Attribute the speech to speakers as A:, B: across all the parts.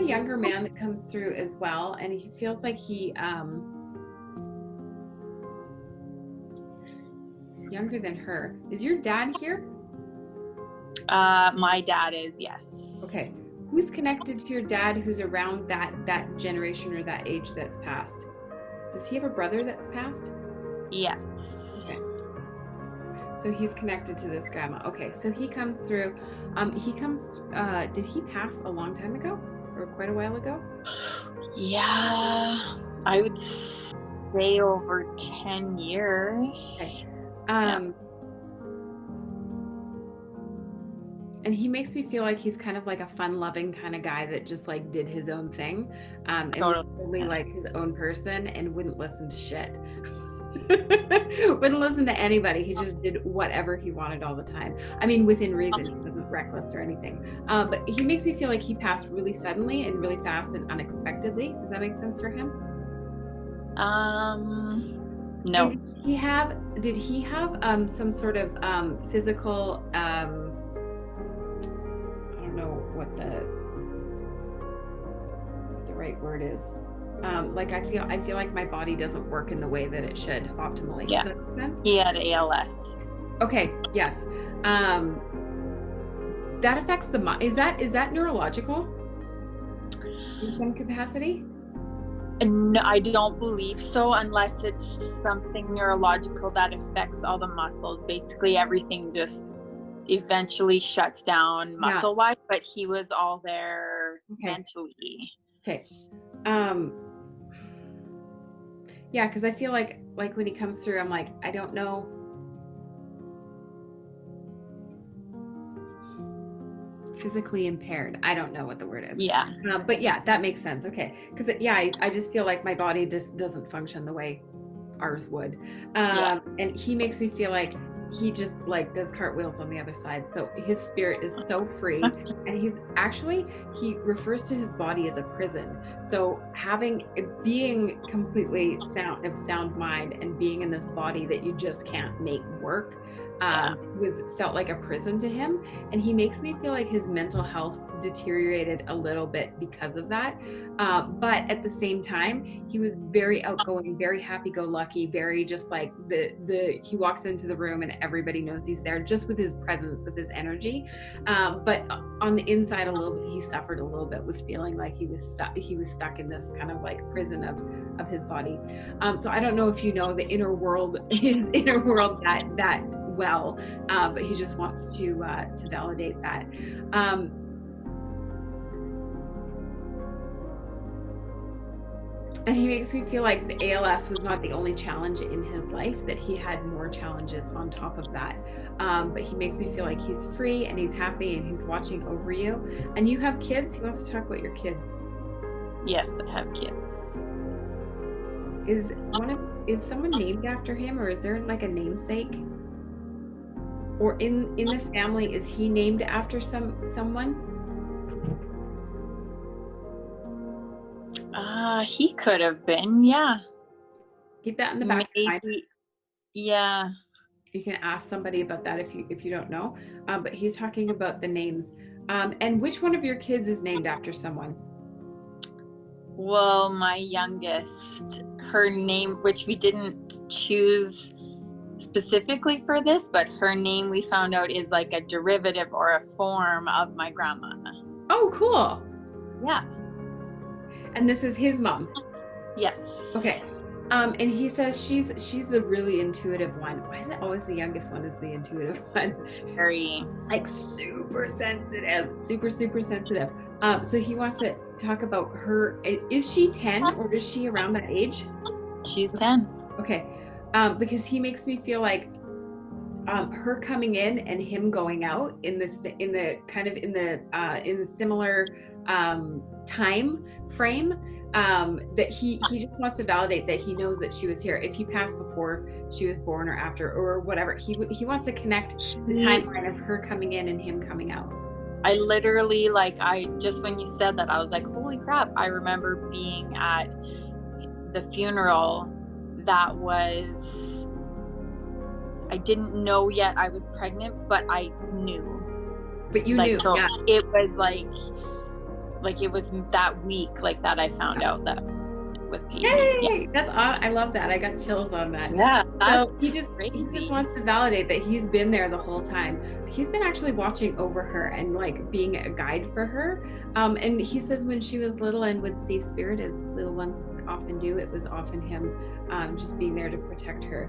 A: younger man that comes through as well, and he feels like he younger than her. Is your dad here?
B: My dad is, yes.
A: Okay. Who's connected to your dad who's around that generation or that age that's passed? Does he have a brother that's passed?
B: Yes.
A: Okay. So he's connected to this grandma. Okay, so he comes through. Did he pass a long time ago or quite a while ago?
B: Yeah, I would say over 10 years.
A: Okay.
B: Yeah.
A: And he makes me feel like he's kind of like a fun-loving kind of guy that just like did his own thing, and was totally like his own person and wouldn't listen to shit. Wouldn't listen to anybody. He just did whatever he wanted all the time. I mean, within reason. He wasn't reckless or anything. But he makes me feel like he passed really suddenly and really fast and unexpectedly. Does that make sense for him?
B: No.
A: And did he have some sort of physical I don't know what the right word is. Like I feel like my body doesn't work in the way that it should optimally.
B: Yeah.
A: Does that make sense?
B: He had ALS.
A: Okay. Yes. That affects the mind. Is that neurological in some capacity?
B: No, I don't believe so, unless it's something neurological that affects all the muscles. Basically, everything just eventually shuts down muscle-wise, but he was all there mentally.
A: Okay. Yeah, because I feel like when he comes through, I'm like, I don't know. Physically impaired. I don't know what the word is.
B: Yeah.
A: But yeah, that makes sense. Okay. Because I just feel like my body just doesn't function the way ours would. And he makes me feel like he just like does cartwheels on the other side. So his spirit is so free, and he refers to his body as a prison. So being completely sound mind and being in this body that you just can't make work felt like a prison to him. And he makes me feel like his mental health deteriorated a little bit because of that. But at the same time, he was very outgoing, very happy-go-lucky, very just like he walks into the room and everybody knows he's there just with his presence, with his energy. But on the inside a little bit, he suffered a little bit with feeling like he was stuck in this kind of like prison of his body. So I don't know if you know the inner world that well, but he just wants to validate that. And he makes me feel like the ALS was not the only challenge in his life, that he had more challenges on top of that. But he makes me feel like he's free and he's happy and he's watching over you. And you have kids? He wants to talk about your kids.
B: Yes, I have kids.
A: Is someone named after him, or is there like a namesake? Or in the family, is he named after someone?
B: He could have been, yeah.
A: Keep that in the back of your mind.
B: Yeah.
A: You can ask somebody about that if you don't know. But he's talking about the names. And which one of your kids is named after someone?
B: Well, my youngest, her name, which we didn't choose specifically for this, but her name we found out is like a derivative or a form of my grandma.
A: Oh, cool.
B: Yeah.
A: And this is his mom?
B: Yes.
A: Okay. And he says she's the really intuitive one. Why is it always the youngest one is the intuitive one?
B: Very
A: like super sensitive, super sensitive. So he wants to talk about her. Is she 10 or is she around that age? She's
B: 10.
A: Okay. Because he makes me feel like her coming in and him going out in the similar time frame, that he just wants to validate that he knows that she was here. If he passed before she was born or after or whatever, he wants to connect the timeline of her coming in and him coming out.
B: I literally, just when you said that, I was like, holy crap. I remember being at the funeral that was, I didn't know yet I was pregnant, but I knew.
A: But you knew,
B: so
A: yeah.
B: It was like, like it was that week like that I found out that with Peyton.
A: Hey, that's awesome. I love that. I got chills on that.
B: Yeah,
A: so he just wants to validate that he's been there the whole time. He's been actually watching over her and like being a guide for her. And he says when she was little and would see spirit, as little ones often do, it was often him just being there to protect her.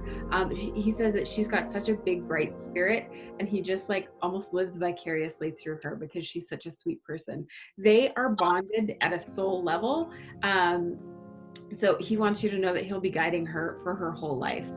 A: He says that she's got such a big, bright spirit, and he just like almost lives vicariously through her because she's such a sweet person. They are bonded at a soul level. So he wants you to know that he'll be guiding her for her whole life.